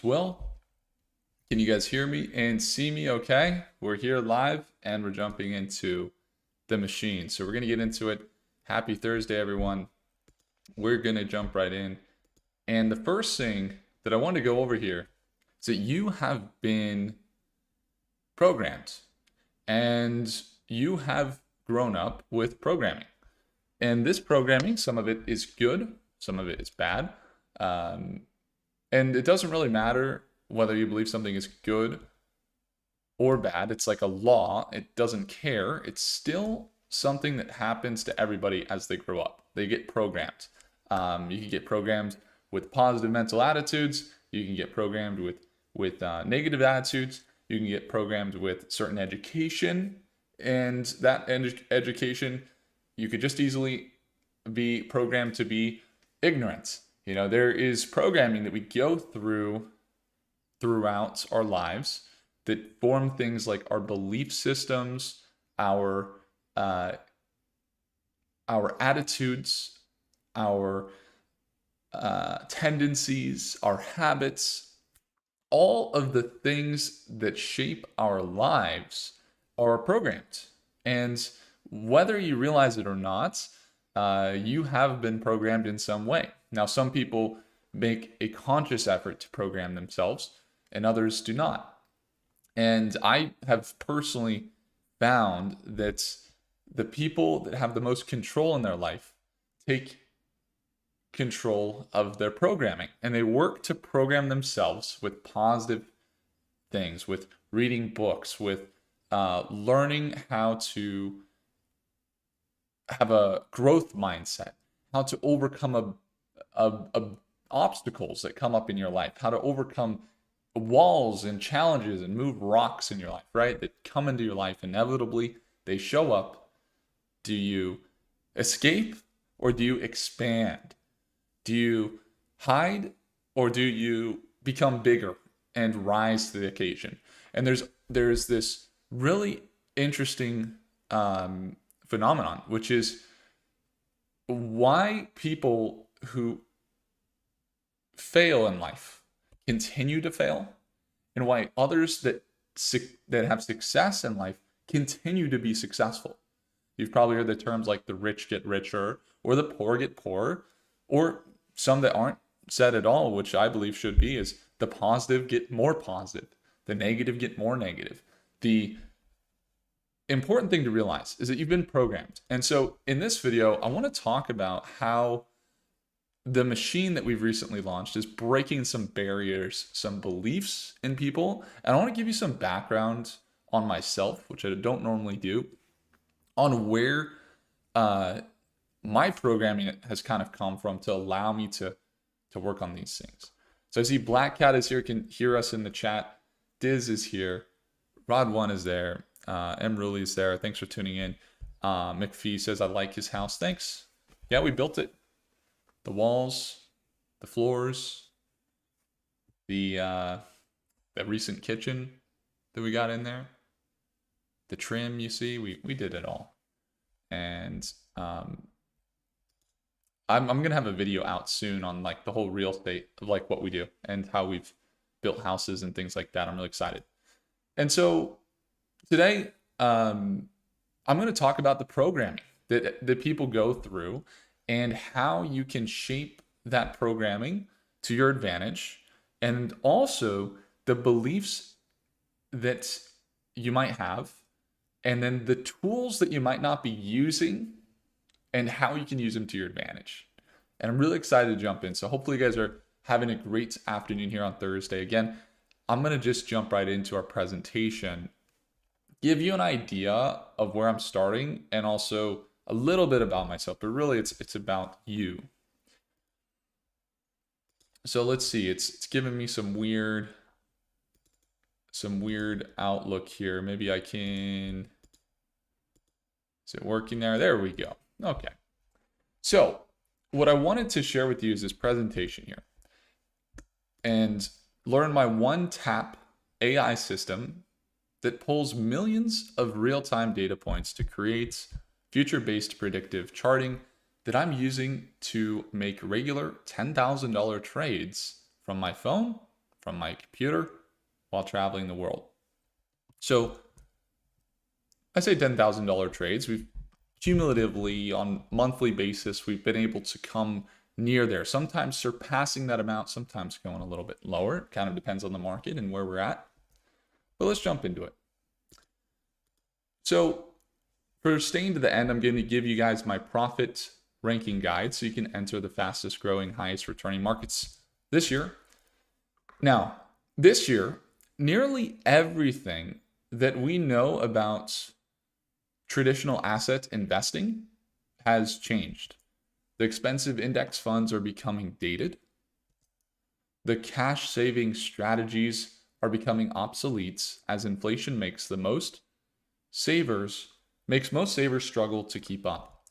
Well, can you guys hear me and see me okay? We're here live and we're jumping into the machine. So we're going to get into it. Happy Thursday, everyone. We're going to jump right in. And the first thing that I want to go over here is that you have been programmed and you have grown up with programming. And this programming, some of it is good, some of it is bad. Um, and it doesn't really matter whether you believe something is good or bad. It's like a law. It doesn't care. It's still something that happens to everybody as they grow up. They get programmed. You can get programmed with positive mental attitudes. You can get programmed with negative attitudes. You can get programmed with certain education, and that education you could just easily be programmed to be ignorant. You know, there is programming that we go throughout our lives that form things like our belief systems, our uh, our attitudes, our tendencies, our habits, all of the things that shape our lives are programmed. And whether you realize it or not, you have been programmed in some way. Now, some people make a conscious effort to program themselves, and others do not. And I have personally found that the people that have the most control in their life take control of their programming, and they work to program themselves with positive things, with reading books, with learning how to have a growth mindset, how to overcome a obstacles that come up in your life, how to overcome walls and challenges and move rocks in your life, right? That come into your life inevitably. They show up. Do you escape or do you expand? Do you hide or do you become bigger and rise to the occasion? And there's this really interesting phenomenon, which is why people who fail in life continue to fail, and why others that have success in life continue to be successful. You've probably heard the terms like the rich get richer or the poor get poorer, or some that aren't said at all, which I believe should be, is the positive get more positive, the negative get more negative. The important thing to realize is that you've been programmed. And so in this video, I want to talk about how the machine that we've recently launched is breaking some barriers, some beliefs in people. And I want to give you some background on myself, which I don't normally do, on where my programming has kind of come from to allow me to work on these things. So I see Black Cat is here, can hear us in the chat. Diz is here. Rod1 is there. Emruli is there. Thanks for tuning in. McPhee says, I like his house. Thanks. Yeah, we built it. The walls, the floors, the recent kitchen that we got in there, the trim, you see, we did it all. And I'm gonna have a video out soon on like the whole real estate of like what we do and how we've built houses and things like that. I'm really excited. And so today, I'm going to talk about the programming that people go through and how you can shape that programming to your advantage, and also the beliefs that you might have, and then the tools that you might not be using and how you can use them to your advantage. And I'm really excited to jump in. So hopefully you guys are having a great afternoon here on Thursday. Again, I'm going to just jump right into our presentation, give you an idea of where I'm starting, and also a little bit about myself, but really it's about you. So let's see, it's giving me some weird outlook here. Maybe I can, is it working there? There we go. Okay. So what I wanted to share with you is this presentation here, and learn my one-tap AI system that pulls millions of real-time data points to create future-based predictive charting that I'm using to make regular $10,000 trades from my phone from my computer while traveling the world. So I say $10,000 trades. We've cumulatively on monthly basis, we've been able to come near there, sometimes surpassing that amount, sometimes going a little bit lower. It kind of depends on the market and where we're at. But let's jump into it. So for staying to the end, I'm going to give you guys my profit ranking guide so you can enter the fastest growing, highest returning markets this year. Now, this year, nearly everything that we know about traditional asset investing has changed. The expensive index funds are becoming dated. The cash saving strategies are becoming obsolete as inflation makes most savers struggle to keep up.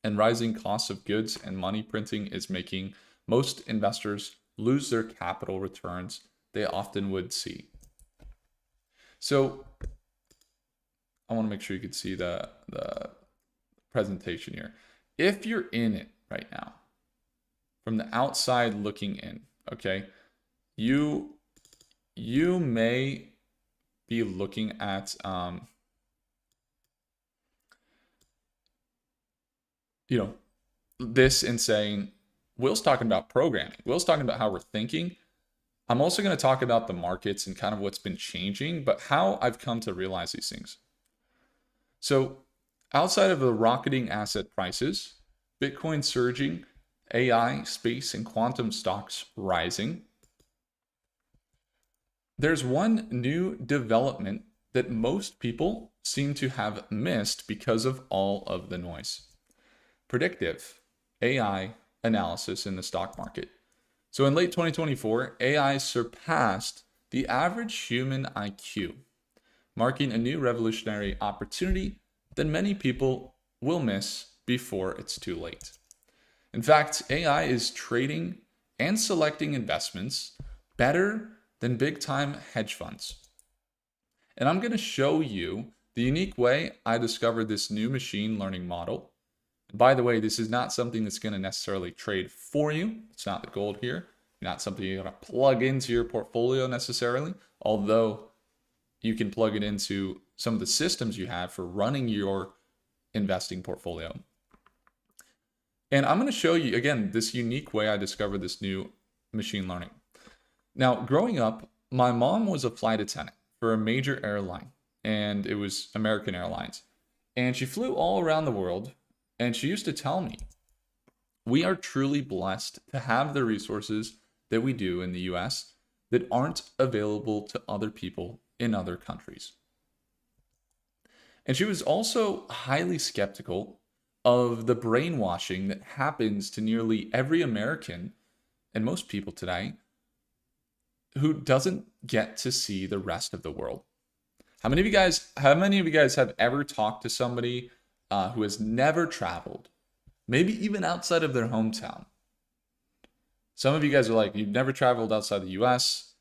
And rising costs of goods and money printing is making most investors lose their capital returns they often would see. So I want to make sure you can see the presentation here. If you're in it right now, from the outside looking in, okay, you may be looking at this and saying, Will's talking about programming. Will's talking about how we're thinking. I'm also going to talk about the markets and kind of what's been changing, but how I've come to realize these things. So outside of the rocketing asset prices, Bitcoin surging, AI, space, and quantum stocks rising, there's one new development that most people seem to have missed because of all of the noise. Predictive AI analysis in the stock market. So in late 2024, AI surpassed the average human IQ, marking a new revolutionary opportunity that many people will miss before it's too late. In fact, AI is trading and selecting investments better than big-time hedge funds. And I'm going to show you the unique way I discovered this new machine learning model. By the way, this is not something that's going to necessarily trade for you. It's not the goal here. Not something you're going to plug into your portfolio necessarily, although you can plug it into some of the systems you have for running your investing portfolio. And I'm going to show you, again, this unique way I discovered this new machine learning. Now, growing up, my mom was a flight attendant for a major airline, and it was American Airlines. And she flew all around the world, and she used to tell me, we are truly blessed to have the resources that we do in the US that aren't available to other people in other countries. And she was also highly skeptical of the brainwashing that happens to nearly every American and most people today who doesn't get to see the rest of the world. How many of you guys have ever talked to somebody who has never traveled, maybe even outside of their hometown? Some of you guys are like, you've never traveled outside the US,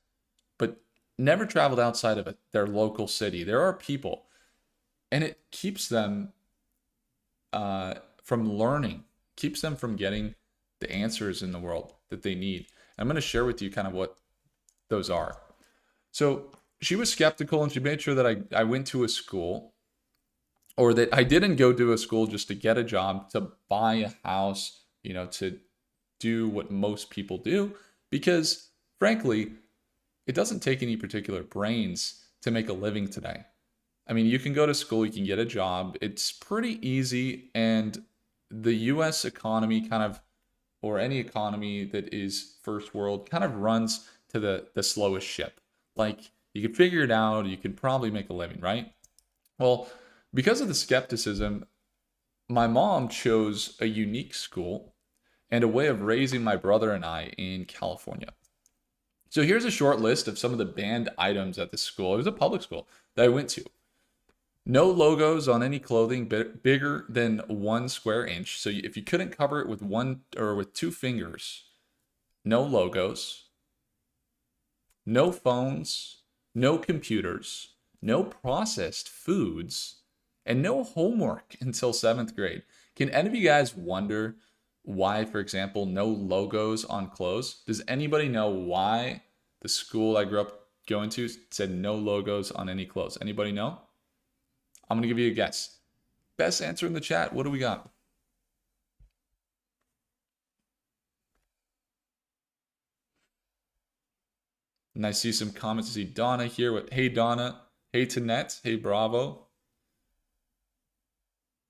but never traveled outside of their local city. There are people, and it keeps them from learning, keeps them from getting the answers in the world that they need. I'm going to share with you kind of what those are. So she was skeptical, and she made sure that I went to a school, or that I didn't go to a school just to get a job, to buy a house, to do what most people do, because frankly, it doesn't take any particular brains to make a living today. I mean, you can go to school, you can get a job. It's pretty easy, and the US economy or any economy that is first world kind of runs to the slowest ship. Like, you can figure it out, you can probably make a living, right? Well, because of the skepticism, my mom chose a unique school and a way of raising my brother and I in California. So here's a short list of some of the banned items at the school. It was a public school that I went to. No logos on any clothing bigger than 1 square inch. So if you couldn't cover it with one or with 2 fingers, no logos, no phones, no computers, no processed foods, and no homework until 7th grade. Can any of you guys wonder why, for example, no logos on clothes? Does anybody know why the the school I grew up going to said no logos on any clothes. Anybody know? I'm going to give you a guess. Best answer in the chat. What do we got? And I see some comments. I see Donna here with, hey, Donna. Hey, Tanette. Hey, Bravo.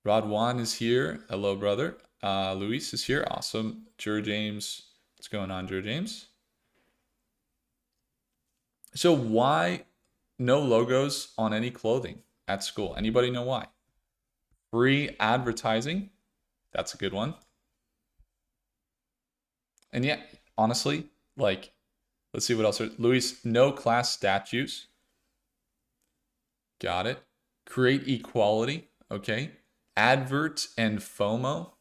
Rodwan is here. Hello, brother. Luis is here. Awesome. Jur James. What's going on, Jur James? So why no logos on any clothing at school? Anybody know why? Free advertising. That's a good one. And yeah, honestly, like, let's see what else. Luis, no class statues. Got it. Create equality. Okay. Advert and FOMO.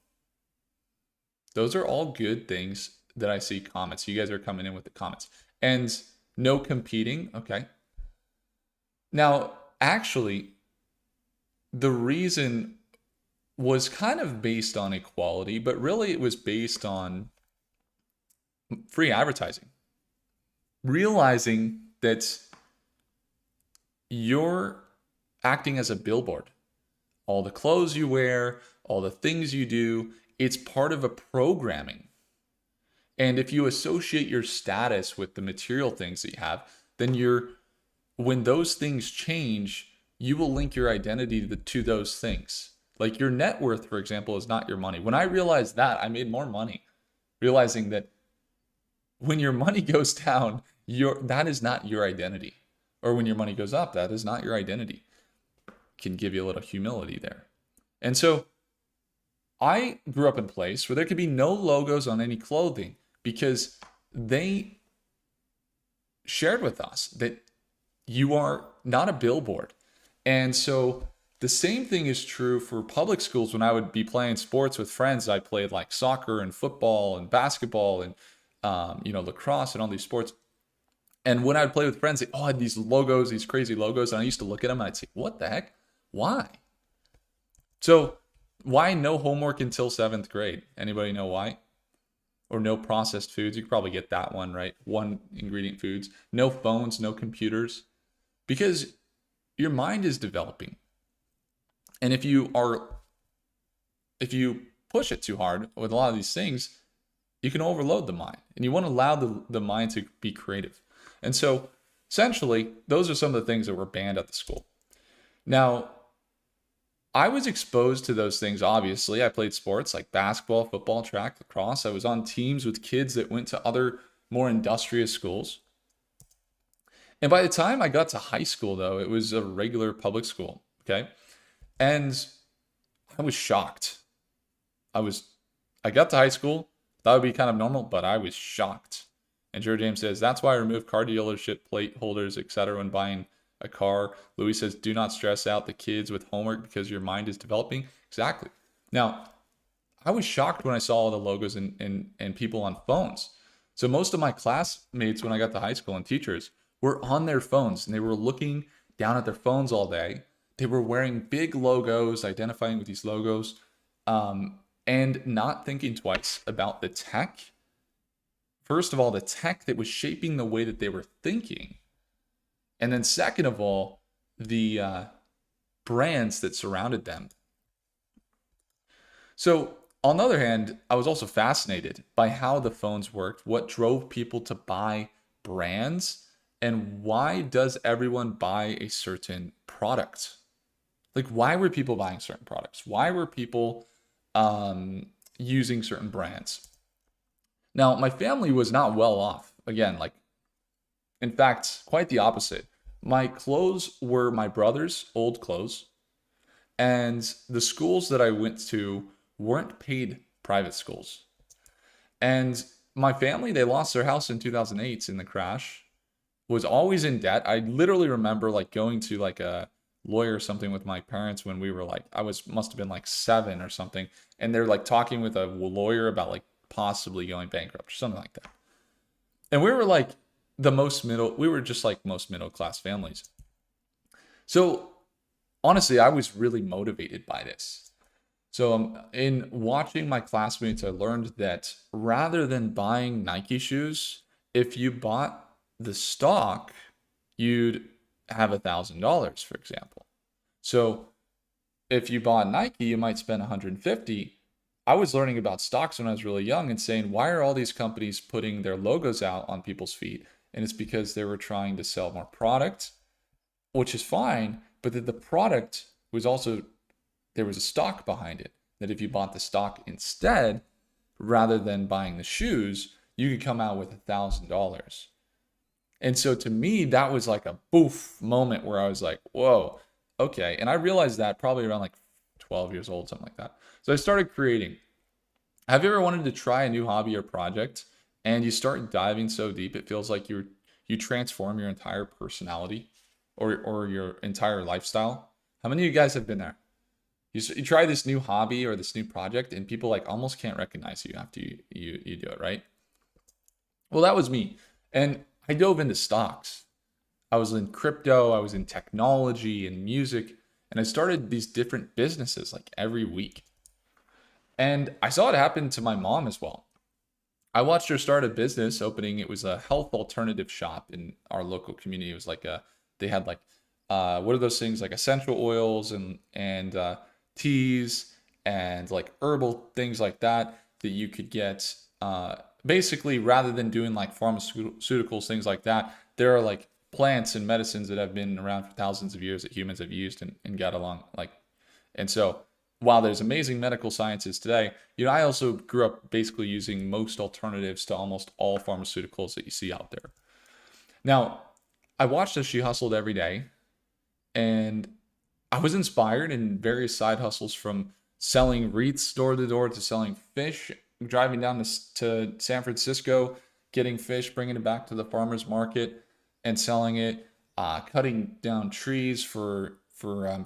Those are all good things that I see comments. You guys are coming in with the comments. And no competing. Okay. Now, actually, the reason was kind of based on equality, but really it was based on free advertising. Realizing that you're acting as a billboard. All the clothes you wear, all the things you do, it's part of a programming. And if you associate your status with the material things that you have, then when those things change, you will link your identity to those things. Like your net worth, for example, is not your money. When I realized that, I made more money, realizing that when your money goes down, that is not your identity. Or when your money goes up, that is not your identity. Can give you a little humility there. And so I grew up in a place where there could be no logos on any clothing because they shared with us that you are not a billboard. And so the same thing is true for public schools. When I would be playing sports with friends, I played like soccer and football and basketball and lacrosse and all these sports. And when I'd play with friends, they all had these logos, these crazy logos. And I used to look at them and I'd say, what the heck? Why? So why no homework until 7th grade? Anybody know why? Or no processed foods? You could probably get that one, right? One ingredient foods. No phones, no computers. Because your mind is developing. And if you push it too hard with a lot of these things, you can overload the mind. And you want to allow the mind to be creative. And so essentially, those are some of the things that were banned at the school. Now, I was exposed to those things, obviously. I played sports like basketball, football, track, lacrosse. I was on teams with kids that went to other more industrious schools. And by the time I got to high school, though, it was a regular public school, okay? And I was shocked. I got to high school, that would be kind of normal, but I was shocked. And Jared James says, that's why I remove car dealership plate holders, etc. when buying a car. Louis says, do not stress out the kids with homework because your mind is developing. Exactly. Now, I was shocked when I saw all the logos and people on phones. So most of my classmates when I got to high school and teachers were on their phones and they were looking down at their phones all day. They were wearing big logos, identifying with these logos, and not thinking twice about the tech. First of all, the tech that was shaping the way that they were thinking. And then second of all, the brands that surrounded them. So on the other hand, I was also fascinated by how the phones worked, what drove people to buy brands, and why does everyone buy a certain product? Like, why were people buying certain products? Why were people using certain brands? Now, my family was not well off. Again, in fact, quite the opposite. My clothes were my brother's old clothes, and the schools that I went to weren't paid private schools. And my family, they lost their house in 2008 in the crash, was always in debt. I literally remember going to a lawyer or something with my parents when we were must have been 7 or something. And they're talking with a lawyer about possibly going bankrupt or something like that. And we were we were just like most middle class families. So honestly, I was really motivated by this. So in watching my classmates, I learned that rather than buying Nike shoes, if you bought the stock, you'd have $1,000, for example. So if you bought Nike, you might spend 150. I was learning about stocks when I was really young and saying, why are all these companies putting their logos out on people's feet? And it's because they were trying to sell more product, which is fine, but that the product was also, there was a stock behind it. That if you bought the stock instead, rather than buying the shoes, you could come out with $1,000. And so to me, that was like a boof moment where I was like, whoa, okay. And I realized that probably around like 12 years old, something like that. So I started creating. Have you ever wanted to try a new hobby or project and you start diving so deep it feels like you transform your entire personality or your entire lifestyle? How many of you guys have been there? You try this new hobby or this new project and people like almost can't recognize you after you do it, right? Well, that was me. And I dove into stocks. I was in crypto, I was in technology and music, and I started these different businesses like every week. And I saw it happen to my mom as well. I watched her start a business opening. It was a health alternative shop in our local community. It was like they had like, what are those things? Like essential oils and teas and like herbal things like that that you could get. Basically, rather than doing like pharmaceuticals, things like that, there are like plants and medicines that have been around for thousands of years that humans have used and got along like. And so while there's amazing medical sciences today, I also grew up basically using most alternatives to almost all pharmaceuticals that you see out there. Now, I watched as she hustled every day, and I was inspired in various side hustles from selling wreaths door to door to selling fish, driving down to San Francisco, getting fish, bringing it back to the farmer's market and selling it, cutting down trees for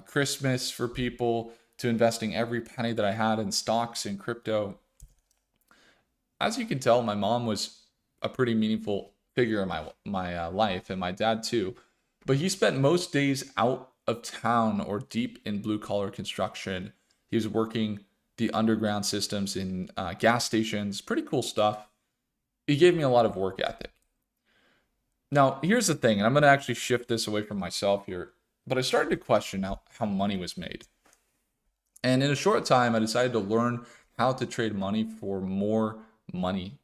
Christmas for people, to investing every penny that I had in stocks and crypto. As you can tell, my mom was a pretty meaningful figure in my life, and my dad too. But he spent most days out of town or deep in blue collar construction. He was working the underground systems in gas stations, pretty cool stuff. He gave me a lot of work ethic. Now, here's the thing, and I'm going to actually shift this away from myself here, but I started to question how money was made. And in a short time, I decided to learn how to trade money for more money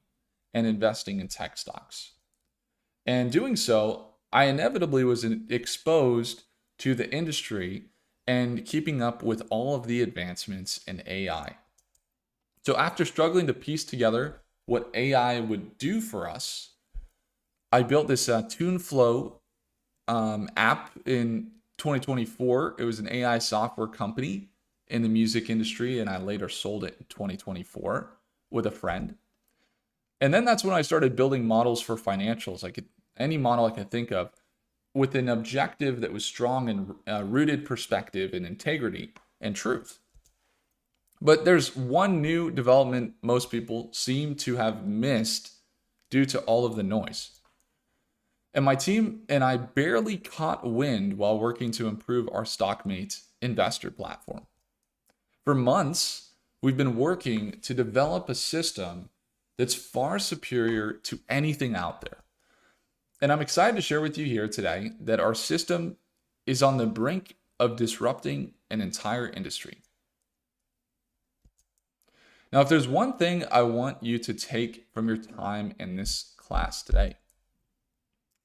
and investing in tech stocks. And doing so, I inevitably was exposed to the industry and keeping up with all of the advancements in AI. So after struggling to piece together what AI would do for us, I built this TuneFlow app in 2024. It was an AI software company in the music industry, and I later sold it in 2024 with a friend. And then that's when I started building models for financials, like any model I could think of, with an objective that was strong and rooted perspective and integrity and truth. But there's one new development most people seem to have missed due to all of the noise. And my team and I barely caught wind while working to improve our Stockmate investor platform. For months, we've been working to develop a system that's far superior to anything out there. And I'm excited to share with you here today that our system is on the brink of disrupting an entire industry. Now, if there's one thing I want you to take from your time in this class today,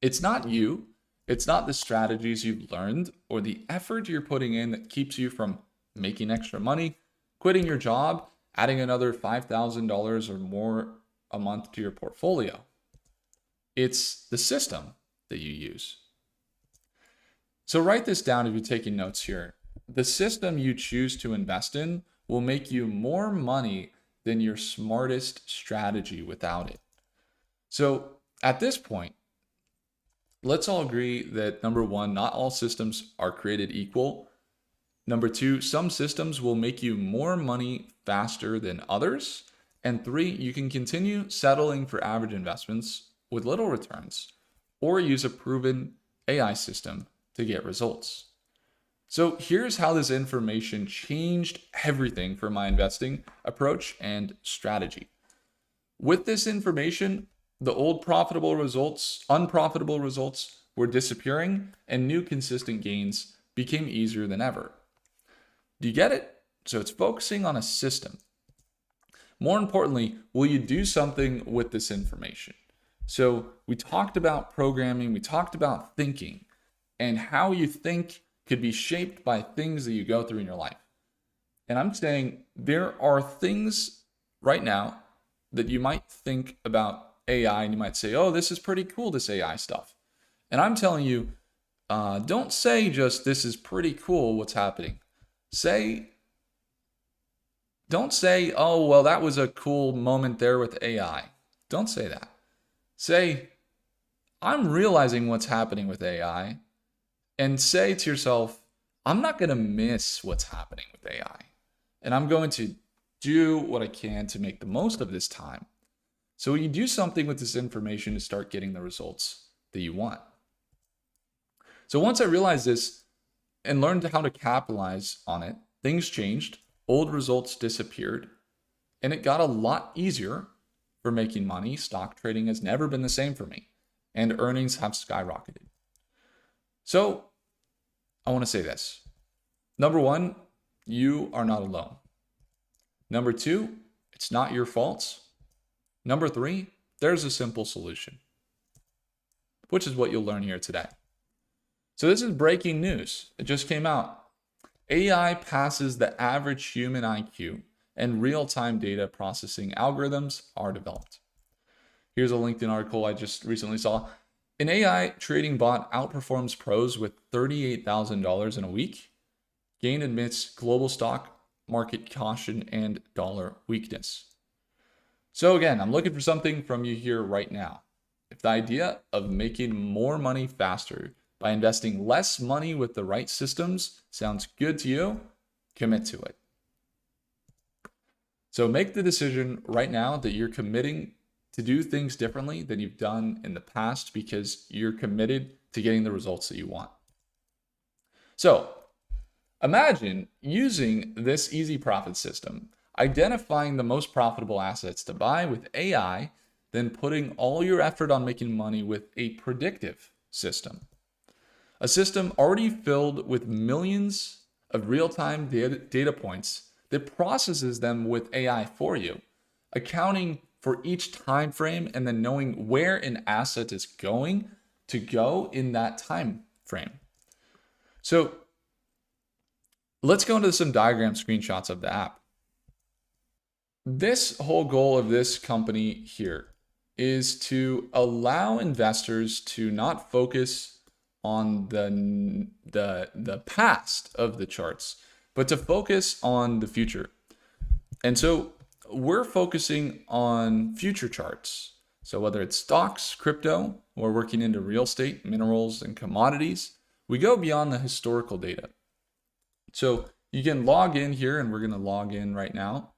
it's not you, it's not the strategies you've learned or the effort you're putting in that keeps you from making extra money, quitting your job, adding another $5,000 or more a month to your portfolio. It's the system that you use. So write this down if you're taking notes here. The system you choose to invest in will make you more money than your smartest strategy without it. So at this point, let's all agree that number one, not all systems are created equal. Number two, some systems will make you more money faster than others. And three, you can continue settling for average investments with little returns, or use a proven AI system to get results. So here's how this information changed everything for my investing approach and strategy. With this information, The old profitable results, unprofitable results were disappearing, and new consistent gains became easier than ever. Do you get it? So it's focusing on a system. More importantly, will you do something with this information? So we talked about programming, we talked about thinking, and how you think could be shaped by things that you go through in your life. And I'm saying there are things right now that you might think about AI and you might say, oh, this is pretty cool, this AI stuff. And I'm telling you, don't say just this is pretty cool what's happening. Don't say, oh, well, that was a cool moment there with AI. Don't say that. Say, I'm realizing what's happening with AI, and say to yourself, I'm not going to miss what's happening with AI. And I'm going to do what I can to make the most of this time. So you do something with this information to start getting the results that you want. So once I realized this and learned how to capitalize on it, things changed, old results disappeared, and it got a lot easier for making money. Stock trading has never been the same for me, and earnings have skyrocketed. So I want to say this. Number one, you are not alone. Number two, it's not your fault. Number three, there's a simple solution, which is what you'll learn here today. So this is breaking news. It just came out. AI passes the average human IQ, and real-time data processing algorithms are developed. Here's a LinkedIn article I just recently saw. An AI trading bot outperforms pros with $38,000 in a week. Gain amidst global stock market caution and dollar weakness. So again, I'm looking for something from you here right now. If the idea of making more money faster by investing less money with the right systems sounds good to you, commit to it. So make the decision right now that you're committing to do things differently than you've done in the past because you're committed to getting the results that you want. So imagine using this easy profit system, identifying the most profitable assets to buy with AI, then putting all your effort on making money with a predictive system. A system already filled with millions of real-time data points that processes them with AI for you, accounting for each time frame and then knowing where an asset is going to go in that time frame. So let's go into some diagram screenshots of the app. This whole goal of this company here is to allow investors to not focus on the past of the charts, but to focus on the future. And so we're focusing on future charts. So whether it's stocks, crypto, or working into real estate, minerals, and commodities, we go beyond the historical data. So you can log in here, and we're going to log in right now,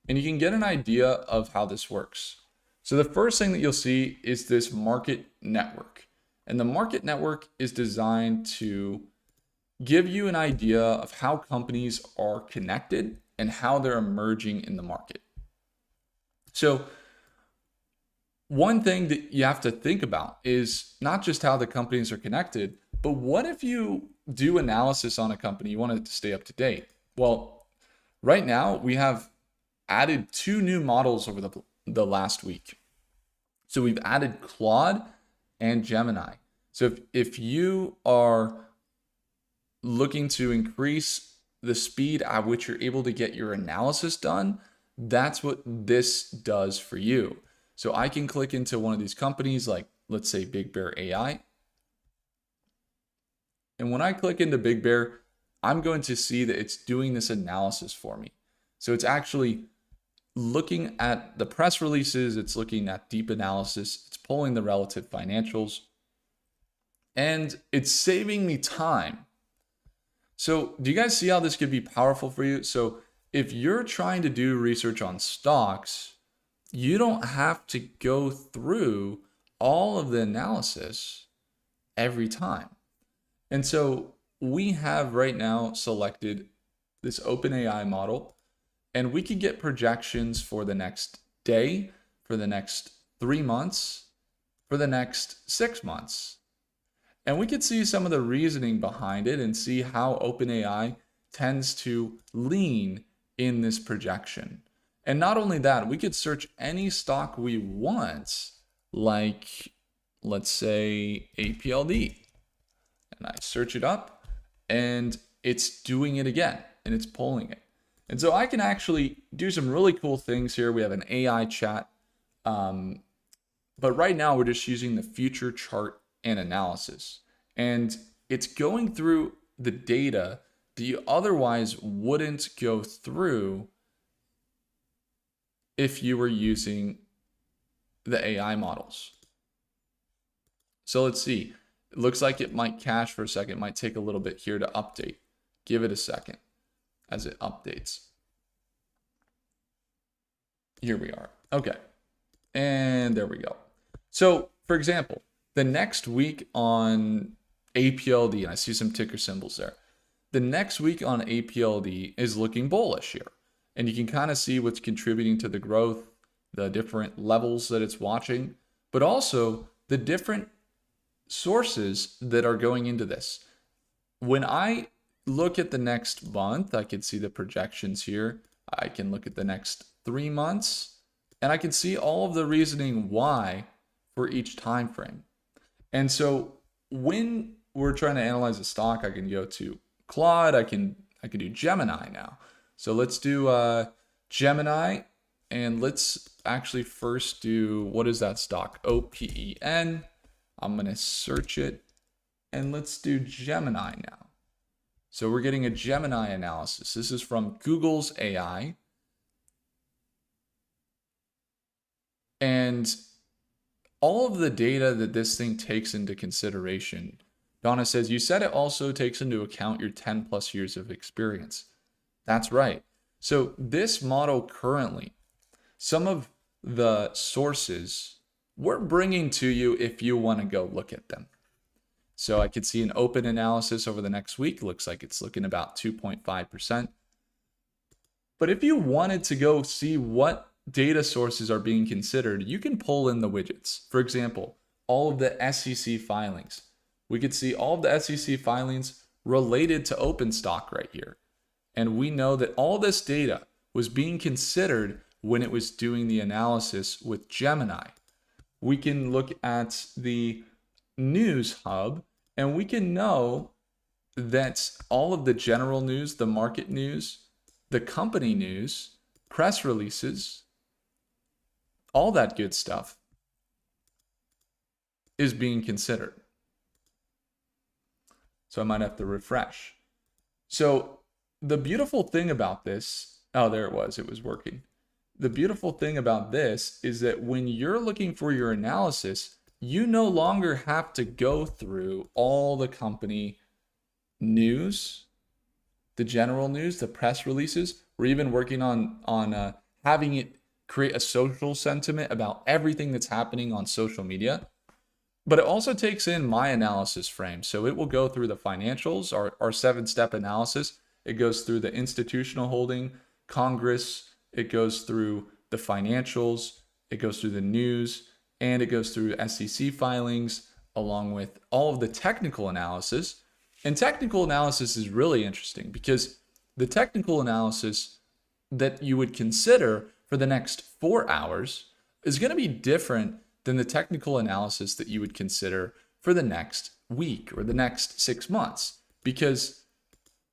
and you can get an idea of how this works. So the first thing that you'll see is this market network. And the market network is designed to give you an idea of how companies are connected and how they're emerging in the market. So one thing that you have to think about is not just how the companies are connected, but what if you do analysis on a company, you want it to stay up to date? Well, right now we have added 2 new models over the last week. So we've added Claude and Gemini. So if you are looking to increase the speed at which you're able to get your analysis done, that's what this does for you. So I can click into one of these companies, like let's say Big Bear AI. And when I click into Big Bear, I'm going to see that it's doing this analysis for me. So it's actually looking at the press releases, it's looking at deep analysis, it's pulling the relative financials, and it's saving me time. So do you guys see how this could be powerful for you? So if you're trying to do research on stocks, you don't have to go through all of the analysis every time. And so we have right now selected this OpenAI model, and we can get projections for the next day, for the next 3 months, for the next 6 months. And we could see some of the reasoning behind it and see how OpenAI tends to lean in this projection. And not only that, we could search any stock we want, like let's say APLD. And I search it up and it's doing it again and it's pulling it. And so I can actually do some really cool things here. We have an AI chat. But right now we're just using the future chart and analysis. And it's going through the data that you otherwise wouldn't go through if you were using the AI models. So let's see. It looks like it might cache for a second. It might take a little bit here to update. Give it a second as it updates. Here we are. Okay. And there we go. So, for example, the next week on APLD, and I see some ticker symbols there. The next week on APLD is looking bullish here. And you can kind of see what's contributing to the growth, the different levels that it's watching, but also the different sources that are going into this. When I look at the next month, I can see the projections here. I can look at the next 3 months, and I can see all of the reasoning why for each time frame. And so when we're trying to analyze a stock, I can go to Claude, I can do Gemini now. So let's do Gemini, and let's actually first do, what is that stock? OPEN. I'm going to search it, and let's do Gemini now. So we're getting a Gemini analysis. This is from Google's AI. And all of the data that this thing takes into consideration, Donna says, you said it also takes into account your 10 plus years of experience. That's right. So this model currently, some of the sources we're bringing to you if you want to go look at them. So I could see an open analysis over the next week. Looks like it's looking about 2.5%. But if you wanted to go see what data sources are being considered, you can pull in the widgets. For example, all of the SEC filings. We could see all of the SEC filings related to OpenStock right here. And we know that all this data was being considered when it was doing the analysis with Gemini. We can look at the news hub and we can know that all of the general news, the market news, the company news, press releases, all that good stuff is being considered. So I might have to refresh. So the beautiful thing about this, oh, there it was working. The beautiful thing about this is that when you're looking for your analysis, you no longer have to go through all the company news, the general news, the press releases. We're even working on having it create a social sentiment about everything that's happening on social media. But it also takes in my analysis frame. So it will go through the financials, our 7-step analysis. It goes through the institutional holding, Congress. It goes through the financials. It goes through the news. And it goes through SEC filings, along with all of the technical analysis. And technical analysis is really interesting because the technical analysis that you would consider for the next 4 hours is going to be different than the technical analysis that you would consider for the next week or the next 6 months, because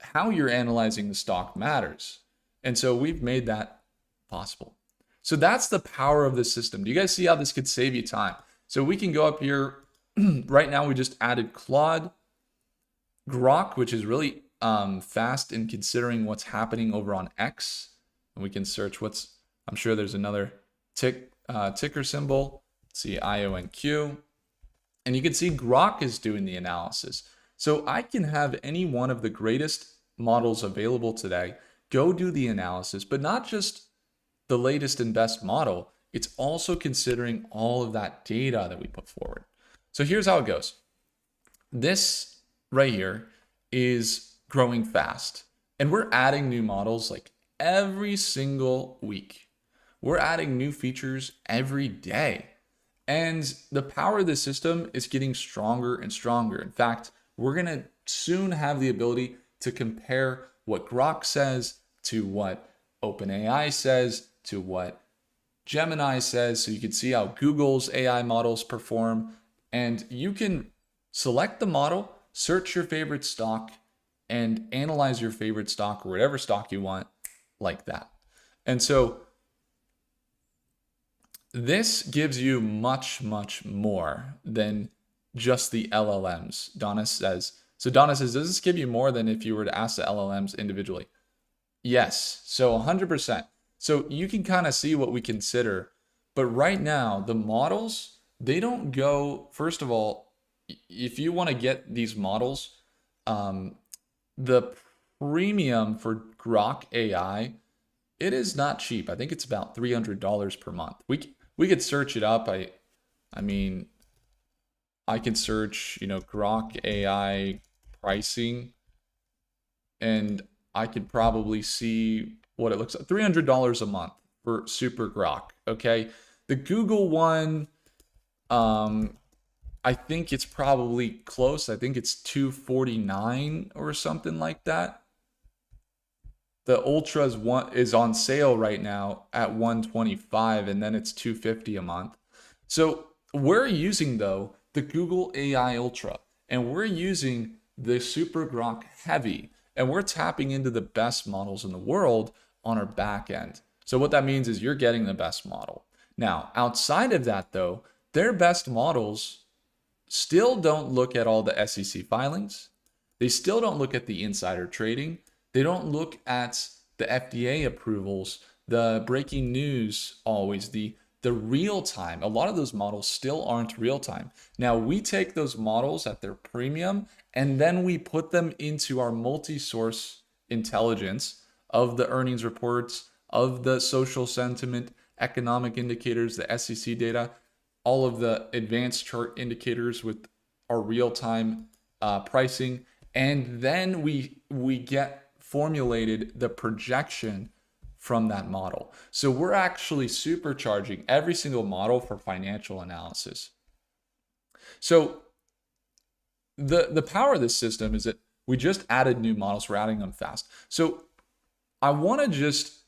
how you're analyzing the stock matters. And so we've made that possible. So that's the power of the system. Do you guys see how this could save you time? So we can go up here. Right now, we just added Claude, Grok, which is really fast in considering what's happening over on X. And we can search I'm sure there's another ticker symbol. Let's see, IONQ. And you can see Grok is doing the analysis. So I can have any one of the greatest models available today go do the analysis, but not just the latest and best model. It's also considering all of that data that we put forward. So here's how it goes. This right here is growing fast, and we're adding new models like every single week. We're adding new features every day. And the power of the system is getting stronger and stronger. In fact, we're going to soon have the ability to compare what Grok says to what OpenAI says to what Gemini says, so you can see how Google's AI models perform. And you can select the model, search your favorite stock, and analyze your favorite stock or whatever stock you want like that. And so this gives you much, much more than just the LLMs. Donna says, does this give you more than if you were to ask the LLMs individually? Yes, so 100%. So you can kind of see what we consider. But right now, the models, they don't go, first of all, if you want to get these models, the premium for Grok AI, it is not cheap. I think it's about $300 per month. We could search it up. I mean, I can search, Grok AI pricing, and I could probably see what it looks like. $300 a month for Super Grok. Okay, the Google one, I think it's probably close. I think it's $249 or something like that. The Ultra is on sale right now at $125, and then it's $250 a month. So we're using, though, the Google AI Ultra, and we're using the Super Grok Heavy, and we're tapping into the best models in the world on our back end. So what that means is you're getting the best model. Now, outside of that, though, their best models still don't look at all the SEC filings. They still don't look at the insider trading. They don't look at the FDA approvals, the breaking news, always the real time. A lot of those models still aren't real time. Now, we take those models at their premium, and then we put them into our multi-source intelligence of the earnings reports, of the social sentiment, economic indicators, the SEC data, all of the advanced chart indicators with our real-time pricing. And then we get formulated the projection from that model. So we're actually supercharging every single model for financial analysis. So the power of this system is that we just added new models. We're adding them fast. So I want to just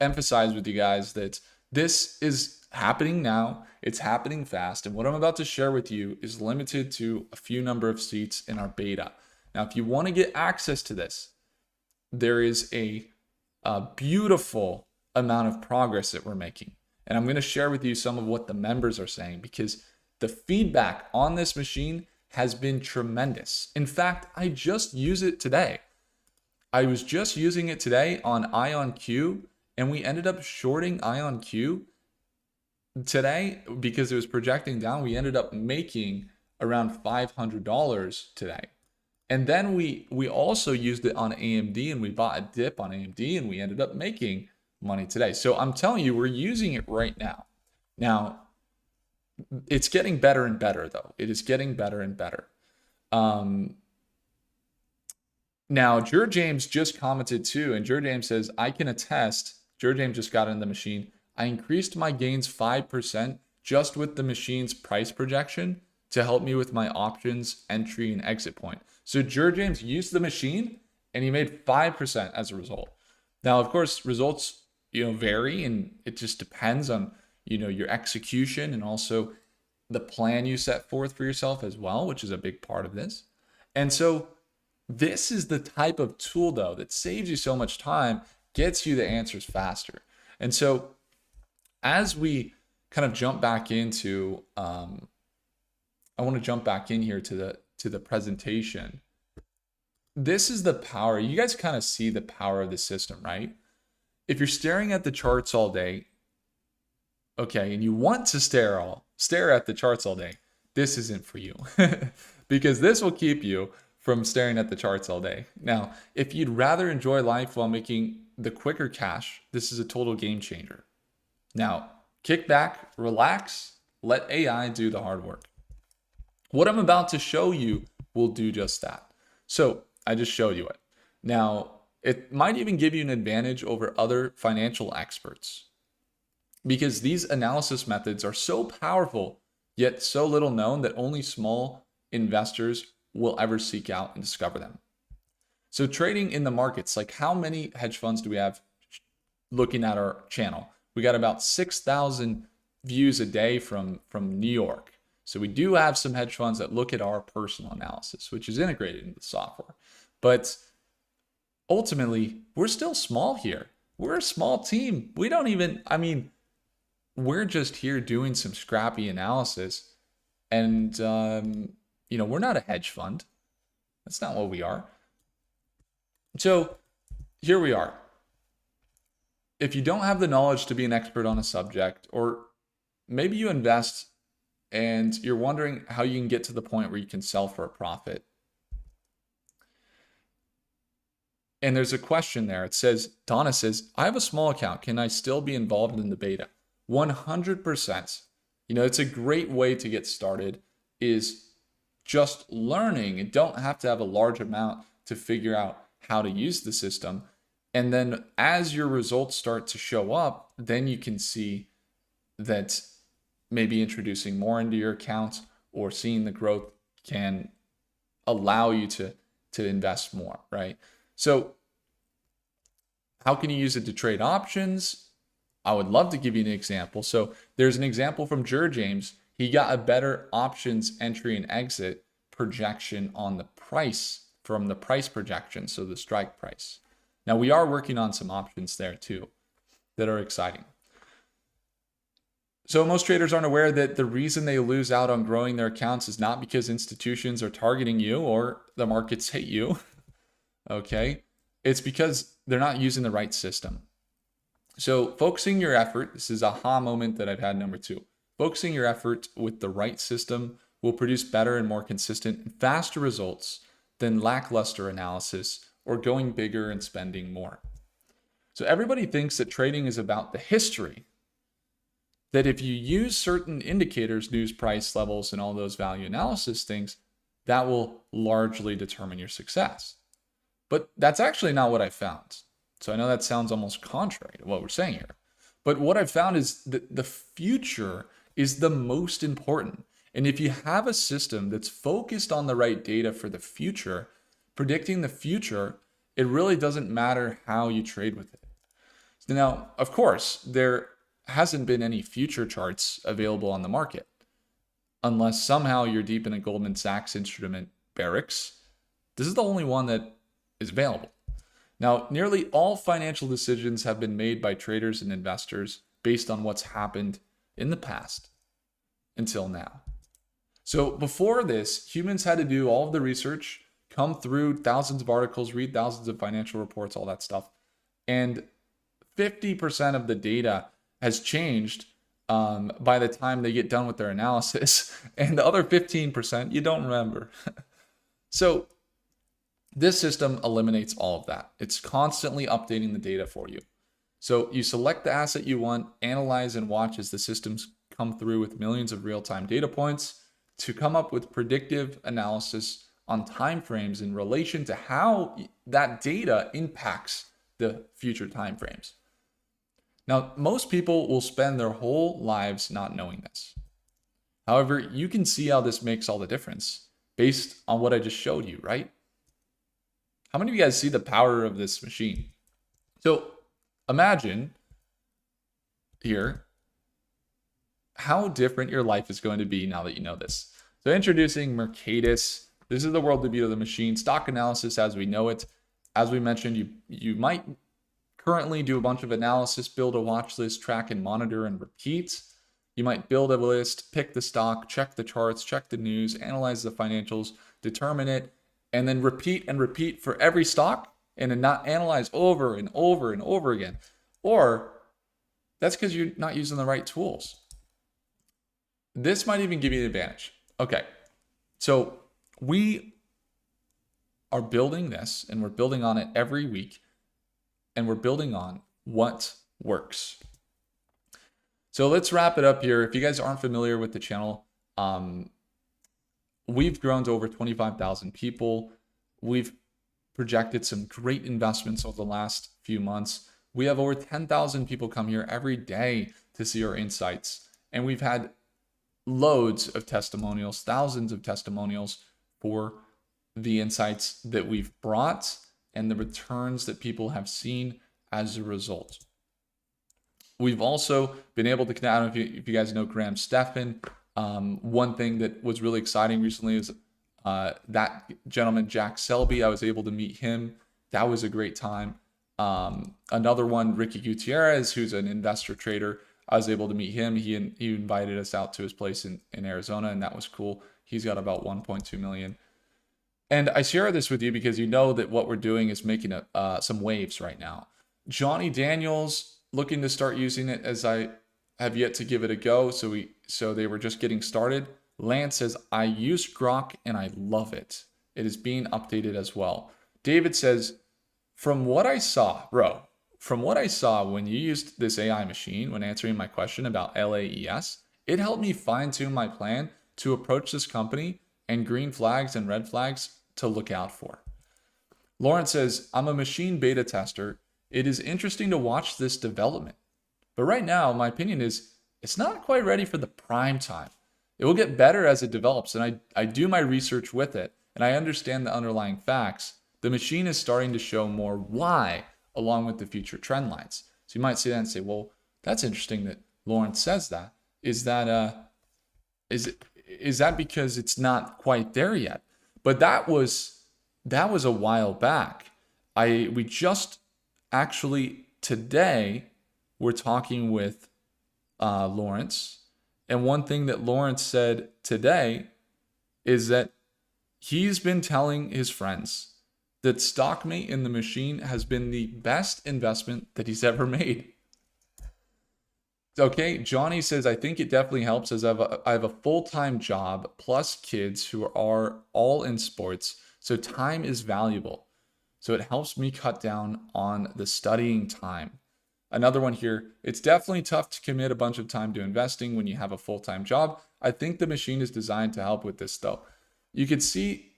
emphasize with you guys that this is happening now. It's happening fast. And what I'm about to share with you is limited to a few number of seats in our beta. Now, if you want to get access to this, there is a beautiful amount of progress that we're making. And I'm going to share with you some of what the members are saying, because the feedback on this machine has been tremendous. In fact, I just use it today. I was just using it today on IonQ, and we ended up shorting IonQ today because it was projecting down. We ended up making around $500 today. And then we also used it on AMD, and we bought a dip on AMD, and we ended up making money today. So I'm telling you, we're using it right now. Now, it's getting better and better, though. It is getting better and better. Now, Jur James just commented too, and Jur James says, I can attest, Jur James just got in the machine. I increased my gains 5% just with the machine's price projection to help me with my options, entry, and exit point. So Jur James used the machine, and he made 5% as a result. Now, of course, results vary, and it just depends on your execution and also the plan you set forth for yourself as well, which is a big part of this. And so this is the type of tool, though, that saves you so much time, gets you the answers faster. And so as we kind of jump back into, I want to jump back in here to the presentation. This is the power. You guys kind of see the power of the system, right? If you're staring at the charts all day, okay, and you want to stare at the charts all day, this isn't for you because this will keep you from staring at the charts all day. Now, if you'd rather enjoy life while making the quicker cash, this is a total game changer. Now, kick back, relax, let AI do the hard work. What I'm about to show you will do just that. So I just showed you it. Now, it might even give you an advantage over other financial experts because these analysis methods are so powerful yet so little known that only small investors will ever seek out and discover them. So trading in the markets, like how many hedge funds do we have looking at our channel? We got about 6,000 views a day from New York. So we do have some hedge funds that look at our personal analysis, which is integrated into the software. But ultimately, we're still small here. We're a small team. We don't even, I mean, we're just here doing some scrappy analysis. And, we're not a hedge fund. That's not what we are. So here we are. If you don't have the knowledge to be an expert on a subject, or maybe you invest and you're wondering how you can get to the point where you can sell for a profit. And there's a question there. It says, Donna says, I have a small account. Can I still be involved in the beta? 100%. It's a great way to get started, is just learning, and don't have to have a large amount to figure out how to use the system. And then as your results start to show up, then you can see that maybe introducing more into your account or seeing the growth can allow you to invest more, right? So how can you use it to trade options? I would love to give you an example. So there's an example from James. He got a better options entry and exit projection on the price from the price projection, so the strike price. Now we are working on some options there too that are exciting. So most traders aren't aware that the reason they lose out on growing their accounts is not because institutions are targeting you or the markets hate you. Okay, it's because they're not using the right system. So focusing your effort, this is aha moment that I've had number 2. Focusing your effort with the right system will produce better and more consistent and faster results than lackluster analysis or going bigger and spending more. So everybody thinks that trading is about the history, that if you use certain indicators, news price levels, and all those value analysis things, that will largely determine your success. But that's actually not what I found. So I know that sounds almost contrary to what we're saying here. But what I've found is that the future is the most important. And if you have a system that's focused on the right data for the future, predicting the future, it really doesn't matter how you trade with it. Now, of course, there hasn't been any future charts available on the market, unless somehow you're deep in a Goldman Sachs instrument barracks. This is the only one that is available. Now, nearly all financial decisions have been made by traders and investors based on what's happened in the past until now. So before this, humans had to do all of the research, come through thousands of articles, read thousands of financial reports, all that stuff. And 50% of the data has changed by the time they get done with their analysis. And the other 15%, you don't remember. So this system eliminates all of that. It's constantly updating the data for you. So you select the asset you want, analyze and watch as the systems come through with millions of real-time data points to come up with predictive analysis on timeframes in relation to how that data impacts the future timeframes. Now, most people will spend their whole lives not knowing this. However, you can see how this makes all the difference based on what I just showed you, right? How many of you guys see the power of this machine? So imagine here how different your life is going to be now that you know this. So introducing Mercadus. This is the world debut of the machine. Stock analysis as we know it. As we mentioned, you might currently do a bunch of analysis, build a watch list, track and monitor and repeat. You might build a list, pick the stock, check the charts, check the news, analyze the financials, determine it, and then repeat and repeat for every stock and then not analyze over and over and over again. Or that's because you're not using the right tools. This might even give you an advantage. Okay, so we are building this and we're building on it every week and we're building on what works. So let's wrap it up here. If you guys aren't familiar with the channel, we've grown to over 25,000 people. We've projected some great investments over the last few months. We have over 10,000 people come here every day to see our insights. And we've had loads of testimonials, thousands of testimonials for the insights that we've brought and the returns that people have seen as a result. We've also been able to connect. I don't know if you guys know Graham Stephan. One thing that was really exciting recently is that gentleman, Jack Selby. I was able to meet him. That was a great time. Another one, Ricky Gutierrez, who's an investor trader. I was able to meet him. He invited us out to his place in Arizona, and that was cool. He's got about 1.2 million. And I share this with you because you know that what we're doing is making some waves right now. Johnny Daniels looking to start using it, as I have yet to give it a go. So they were just getting started. Lance says, I use Grok and I love it. It is being updated as well. David says, from what I saw when you used this AI machine when answering my question about LAES, it helped me fine tune my plan to approach this company and green flags and red flags to look out for. Lawrence says, I'm a machine beta tester. It is interesting to watch this development. But right now, my opinion is it's not quite ready for the prime time. It will get better as it develops, and I do my research with it, and I understand the underlying facts. The machine is starting to show more why along with the future trend lines. So you might see that and say, well, that's interesting that Lawrence says that. Is that because it's not quite there yet? But that was a while back. We just actually today we're talking with Lawrence, and one thing that Lawrence said today is that he's been telling his friends that StockMate in the machine has been the best investment that he's ever made. Okay, Johnny says, I think it definitely helps as I have a full-time job plus kids who are all in sports, so time is valuable. So it helps me cut down on the studying time. Another one here, it's definitely tough to commit a bunch of time to investing when you have a full-time job. I think the machine is designed to help with this though. You can see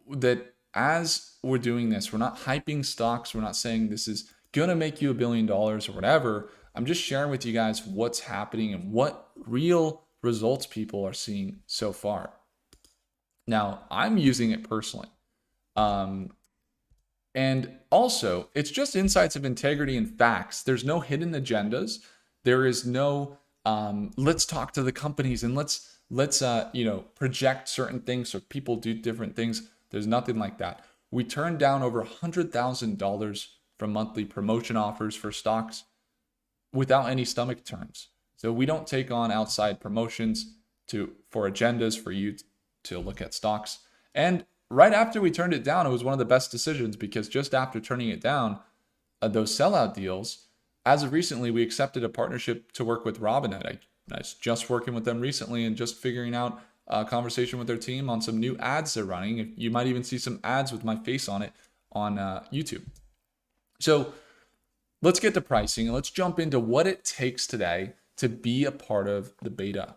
that as we're doing this, we're not hyping stocks. We're not saying this is going to make you $1 billion or whatever. I'm just sharing with you guys what's happening and what real results people are seeing so far. Now, I'm using it personally. And also, it's just insights of integrity and facts. There's no hidden agendas. There is no let's talk to the companies and let's project certain things so people do different things. There's nothing like that. We turned down over $100,000 from monthly promotion offers for stocks without any stomach turns. So we don't take on outside promotions for agendas for you to look at stocks. And right after we turned it down, it was one of the best decisions because just after turning it down, those sellout deals, as of recently, we accepted a partnership to work with Robinhood. I was just working with them recently and just figuring out a conversation with their team on some new ads they're running. You might even see some ads with my face on it on YouTube. So let's get to pricing and let's jump into what it takes today to be a part of the beta.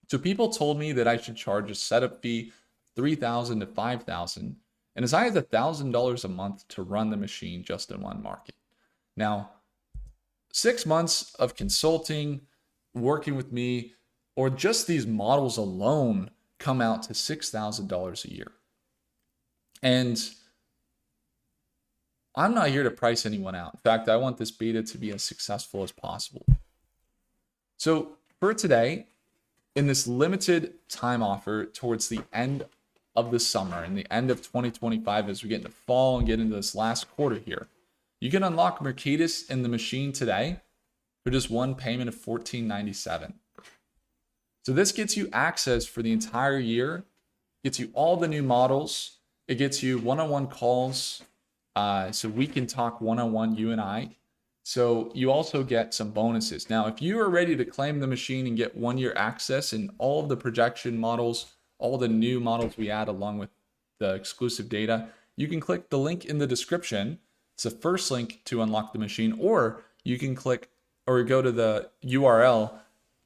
So people told me that I should charge a setup fee $3,000 to $5,000 and as high as $1,000 a month to run the machine just in one market. Now, 6 months of consulting, working with me, or just these models alone come out to $6,000 a year. And I'm not here to price anyone out. In fact, I want this beta to be as successful as possible. So for today, in this limited time offer towards the end of the summer and the end of 2025 as we get into fall and get into this last quarter here, you can unlock Mercadus in the machine today for just one payment of $14.97. So this gets you access for the entire year, gets you all the new models. It gets you one-on-one calls so we can talk one-on-one, you and I. So you also get some bonuses. Now, if you are ready to claim the machine and get 1 year access and all of the projection models, all the new models we add along with the exclusive data, you can click the link in the description. It's the first link to unlock the machine, or you can click or go to the URL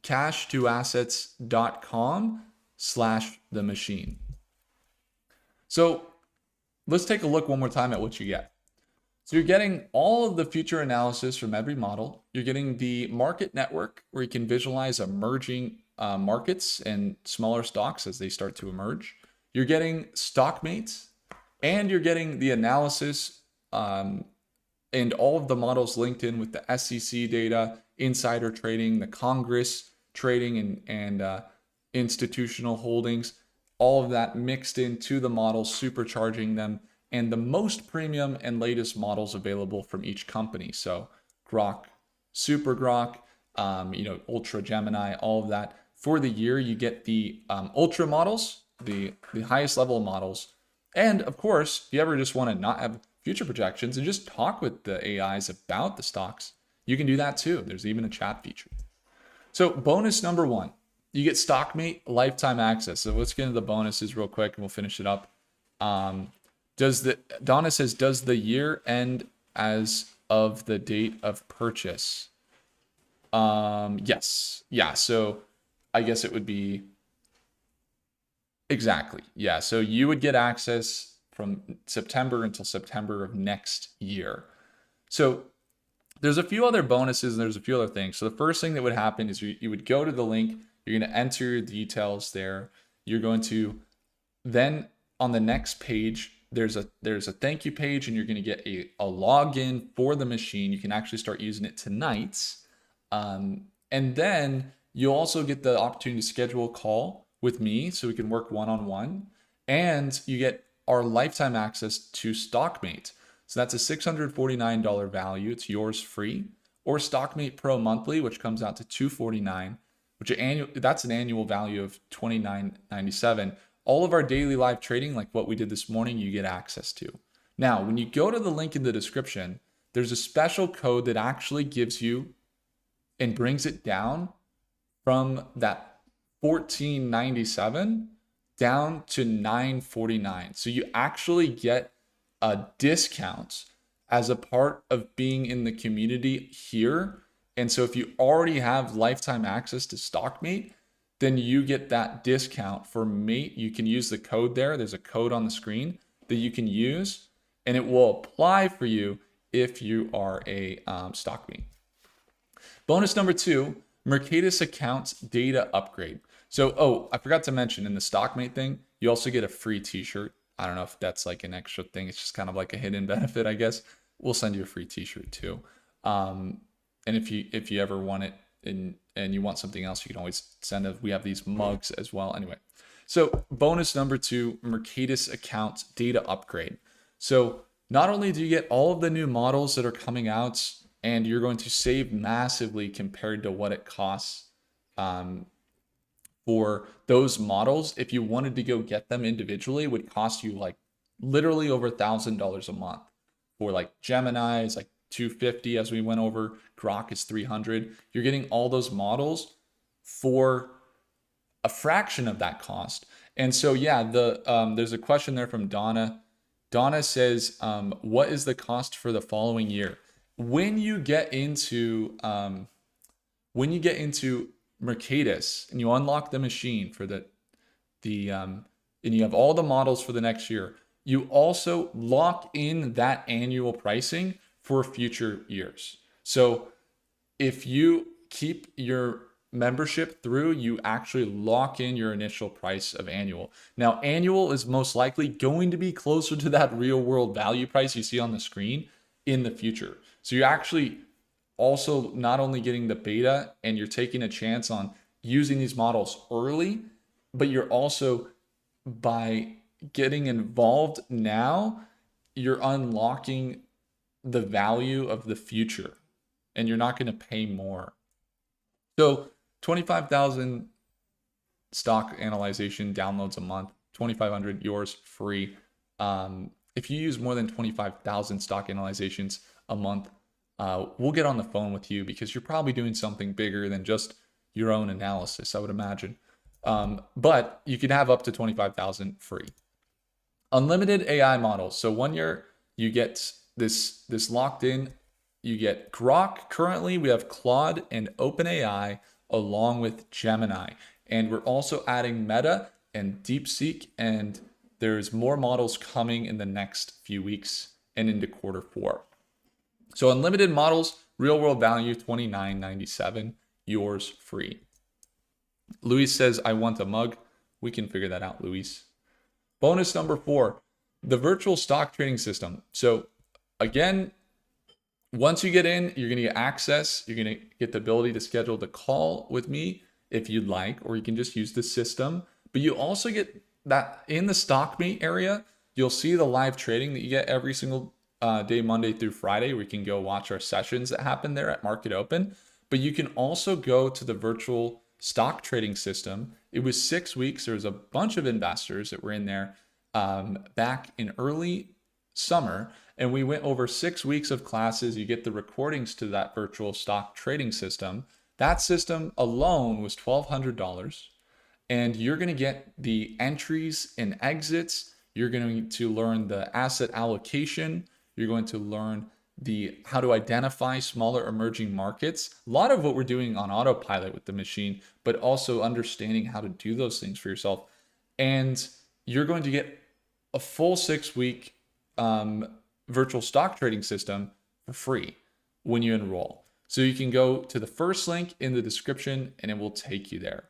cash2assets.com/the machine. So let's take a look one more time at what you get. So you're getting all of the future analysis from every model. You're getting the market network where you can visualize emerging markets and smaller stocks as they start to emerge. You're getting StockMate, and you're getting the analysis and all of the models linked in with the SEC data, insider trading, the Congress trading, and institutional holdings. All of that mixed into the models, supercharging them, and the most premium and latest models available from each company. So Grok, Super Grok, Ultra Gemini, all of that. For the year, you get the Ultra models, the highest level models. And of course, if you ever just want to not have future projections and just talk with the AIs about the stocks, you can do that too. There's even a chat feature. So bonus number 1, you get StockMate lifetime access. So let's get into the bonuses real quick and we'll finish it up. Donna says, does the year end as of the date of purchase? Yes. Yeah. So I guess it would be exactly. Yeah. So you would get access from September until September of next year. So there's a few other bonuses and there's a few other things. So the first thing that would happen is you would go to the link, you're going to enter your details there. You're going to then on the next page, there's a thank you page, and you're going to get a login for the machine. You can actually start using it tonight. And then you'll also get the opportunity to schedule a call with me so we can work one-on-one. And you get our lifetime access to StockMate. So that's a $649 value. It's yours free. Or StockMate Pro monthly, which comes out to $249, that's an annual value of $29.97. All of our daily live trading, like what we did this morning, you get access to. Now, when you go to the link in the description, there's a special code that actually gives you and brings it down from that $14.97 down to $9.49. So you actually get a discount as a part of being in the community here. And so if you already have lifetime access to StockMate, then you get that discount for Mate. You can use the code there. There's a code on the screen that you can use, and it will apply for you if you are a StockMate. Bonus number 2, Mercadus accounts data upgrade. So, I forgot to mention in the StockMate thing, you also get a free t-shirt. I don't know if that's like an extra thing. It's just kind of like a hidden benefit, I guess. We'll send you a free t-shirt too. And if you ever want it and you want something else, you can always send us. We have these mugs as well. Anyway, so bonus number 2, Mercadus account data upgrade. So not only do you get all of the new models that are coming out, and you're going to save massively compared to what it costs for those models. If you wanted to go get them individually, it would cost you like literally over $1,000 a month. For like Gemini is like $250 as we went over. Grok is $300. You're getting all those models for a fraction of that cost. And so yeah, there's a question there from Donna. Donna says, what is the cost for the following year? When you get into Mercadus and you unlock the machine for and you have all the models for the next year, you also lock in that annual pricing for future years. So if you keep your membership through, you actually lock in your initial price of annual. Now, annual is most likely going to be closer to that real world value price you see on the screen in the future. So you're actually also not only getting the beta and you're taking a chance on using these models early, but you're also, by getting involved now, you're unlocking the value of the future and you're not going to pay more. So 25,000 stock analyzation downloads a month, 2,500 yours free. If you use more than 25,000 stock analyzations a month, we'll get on the phone with you because you're probably doing something bigger than just your own analysis, I would imagine. But you can have up to 25,000 free. Unlimited AI models. So 1 year you get this locked in. You get Grok. Currently we have Claude and OpenAI along with Gemini. And we're also adding Meta and DeepSeek, and there's more models coming in the next few weeks and into Q4. So unlimited models, real world value $29.97, yours free. Luis says, I want a mug. We can figure that out, Luis. Bonus number 4, the virtual stock trading system. So again, once you get in, you're going to get access. You're going to get the ability to schedule the call with me if you'd like, or you can just use the system. But you also get that in the stock meet area, you'll see the live trading that you get every single day, Monday through Friday, where you can go watch our sessions that happen there at Market Open. But you can also go to the virtual stock trading system. It was 6 weeks. There was a bunch of investors that were in there back in early summer, and we went over 6 weeks of classes. You get the recordings to that virtual stock trading system. That system alone was $1,200, and you're going to get the entries and exits. You're going to learn the asset allocation. You're going to learn the how to identify smaller emerging markets. A lot of what we're doing on autopilot with the machine, but also understanding how to do those things for yourself. And you're going to get a full 6-week virtual stock trading system for free when you enroll. So you can go to the first link in the description and it will take you there.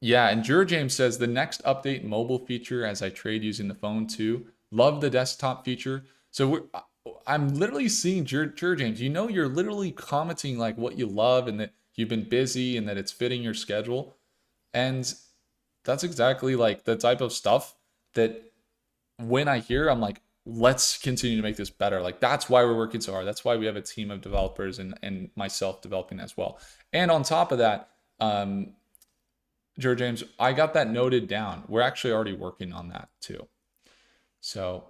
Yeah, and James says the next update mobile feature as I trade using the phone too. Love the desktop feature. So I'm literally seeing James. You know, you're literally commenting like what you love and that you've been busy and that it's fitting your schedule. And that's exactly like the type of stuff that when I hear, I'm like, let's continue to make this better. Like that's why we're working so hard. That's why we have a team of developers and myself developing as well. And on top of that, James, I got that noted down. We're actually already working on that too. So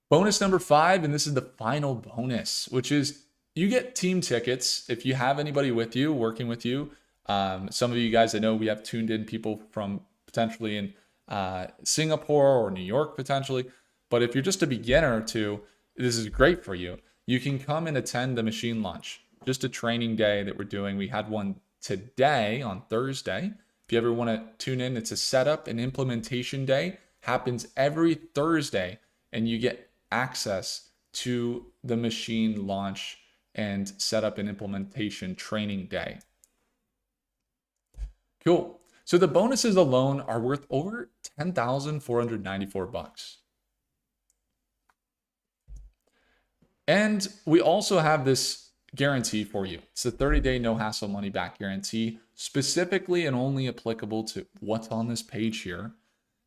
bonus number 5, and this is the final bonus, which is you get team tickets if you have anybody with you, working with you. Some of you guys, I know we have tuned in people from potentially in Singapore or New York potentially. But if you're just a beginner or two, this is great for you. You can come and attend the machine launch, just a training day that we're doing. We had one today on Thursday. If you ever want to tune in, it's a setup and implementation day. Happens every Thursday, and you get access to the machine launch and setup and implementation training day. Cool. So the bonuses alone are worth over $10,494. And we also have this guarantee for you. It's a 30-day no hassle money back guarantee, specifically and only applicable to what's on this page here.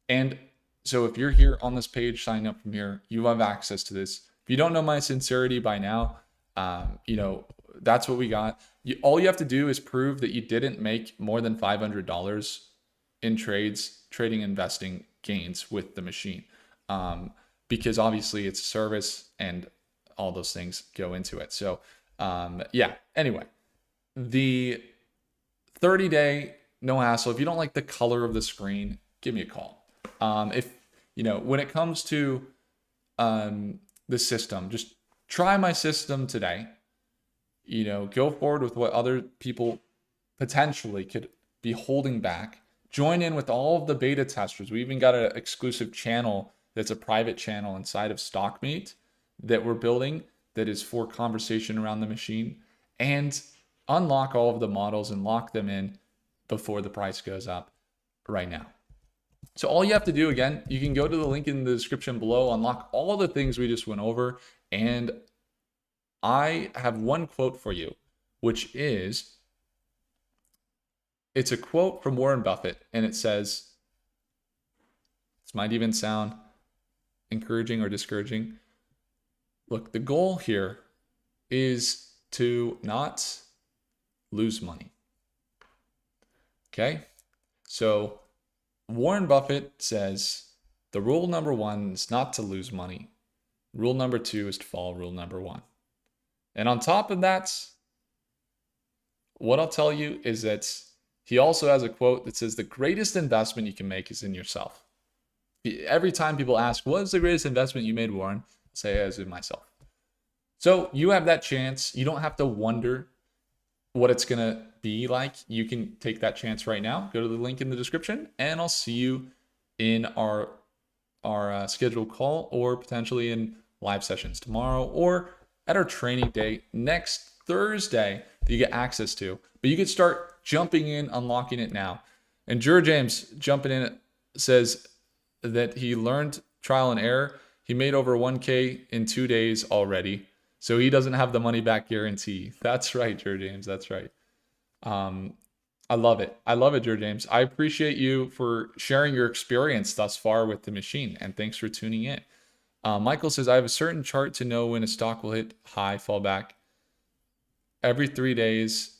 And so if you're here on this page, sign up from here, you have access to this. If you don't know my sincerity by now, that's what we got. All you have to do is prove that you didn't make more than $500 in trading, investing gains with the machine. Because obviously it's a service and all those things go into it. So anyway, the 30-day no hassle. If you don't like the color of the screen, give me a call. If when it comes to the system, just try my system today. Go forward with what other people potentially could be holding back. Join in with all of the beta testers. We even got an exclusive channel that's a private channel inside of StockMeet that we're building that is for conversation around the machine, and unlock all of the models and lock them in before the price goes up right now. So all you have to do, again, you can go to the link in the description below, unlock all the things we just went over, and I have one quote for you, which is, it's a quote from Warren Buffett, and it says, this might even sound encouraging or discouraging. Look, the goal here is to not lose money. Okay? So Warren Buffett says the rule number 1 is not to lose money. Rule number 2 is to follow rule number 1. And on top of that, what I'll tell you is that he also has a quote that says the greatest investment you can make is in yourself. Every time people ask, what is the greatest investment you made, Warren? I say, as in myself. So you have that chance. You don't have to wonder what it's going to be like. You can take that chance right now. Go to the link in the description, and I'll see you in our scheduled call, or potentially in live sessions tomorrow, or at our training day next Thursday that you get access to. But you can start jumping in, unlocking it now. And Jur James jumping in says that he learned trial and error. He made over 1K in 2 days already. So he doesn't have the money back guarantee. That's right, Jur James. That's right. I love it. I love it, Jur James. I appreciate you for sharing your experience thus far with the machine. And thanks for tuning in. Michael says, I have a certain chart to know when a stock will hit high, fall back. Every 3 days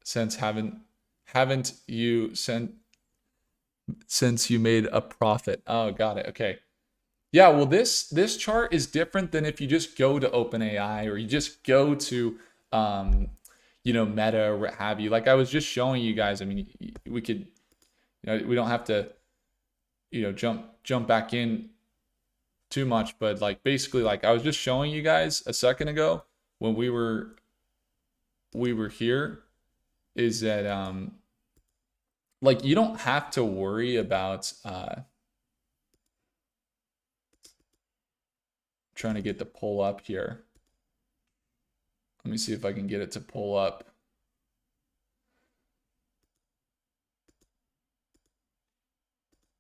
since you made a profit. Oh, got it. Okay. Yeah, well, this chart is different than if you just go to OpenAI or you just go to Meta or what have you. Like I was just showing you guys. I mean, we could, we don't have to, jump back in too much, but like basically, like I was just showing you guys a second ago when we were here, is that like you don't have to worry about trying to get the pull up here. Let me see if I can get it to pull up.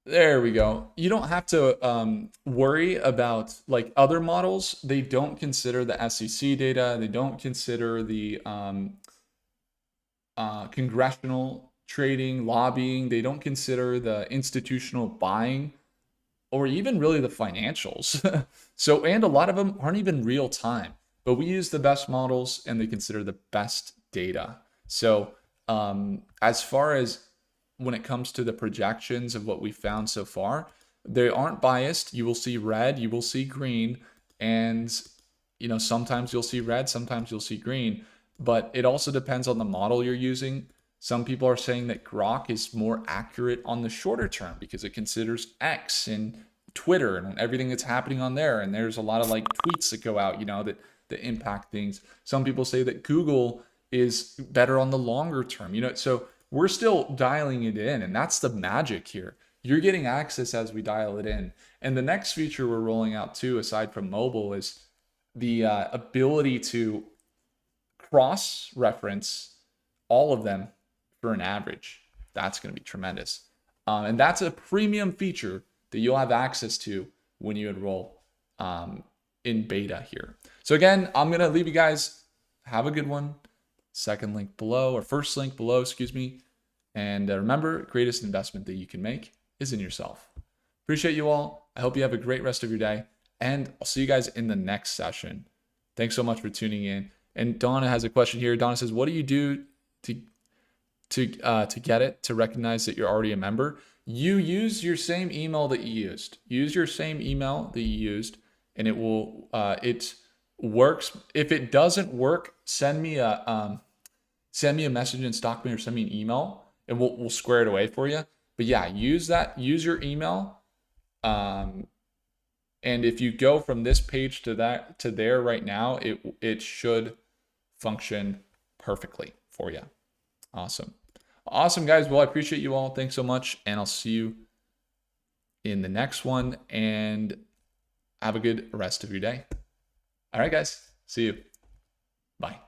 There we go. You don't have to worry about like other models. They don't consider the SEC data. They don't consider the congressional trading, lobbying. They don't consider the institutional buying or even really the financials. So, and a lot of them aren't even real time, but we use the best models and they consider the best data. So as far as when it comes to the projections of what we found so far, they aren't biased. You will see red, you will see green, and sometimes you'll see red, sometimes you'll see green, but it also depends on the model you're using. Some people are saying that Grok is more accurate on the shorter term because it considers X and Twitter and everything that's happening on there. And there's a lot of like tweets that go out, that impact things. Some people say that Google is better on the longer term, so we're still dialing it in, and that's the magic here. You're getting access as we dial it in. And the next feature we're rolling out too, aside from mobile, is the ability to cross-reference all of them for an average. That's going to be tremendous. And that's a premium feature that you'll have access to when you enroll in beta here. So again, I'm going to leave you guys. Have a good one. Second link below, or first link below, excuse me. And remember, greatest investment that you can make is in yourself. Appreciate you all. I hope you have a great rest of your day. And I'll see you guys in the next session. Thanks so much for tuning in. And Donna has a question here. Donna says, what do you do to get it to recognize that you're already a member? You use your same email that you used. Use your same email that you used, and it will it works. If it doesn't work, send me a message and stalk me, or send me an email, and we'll square it away for you. But yeah, use your email. And if you go from this page to there right now, it should function perfectly for you. Awesome, guys. Well, I appreciate you all. Thanks so much, and I'll see you in the next one, and have a good rest of your day. All right, guys. See you. Bye.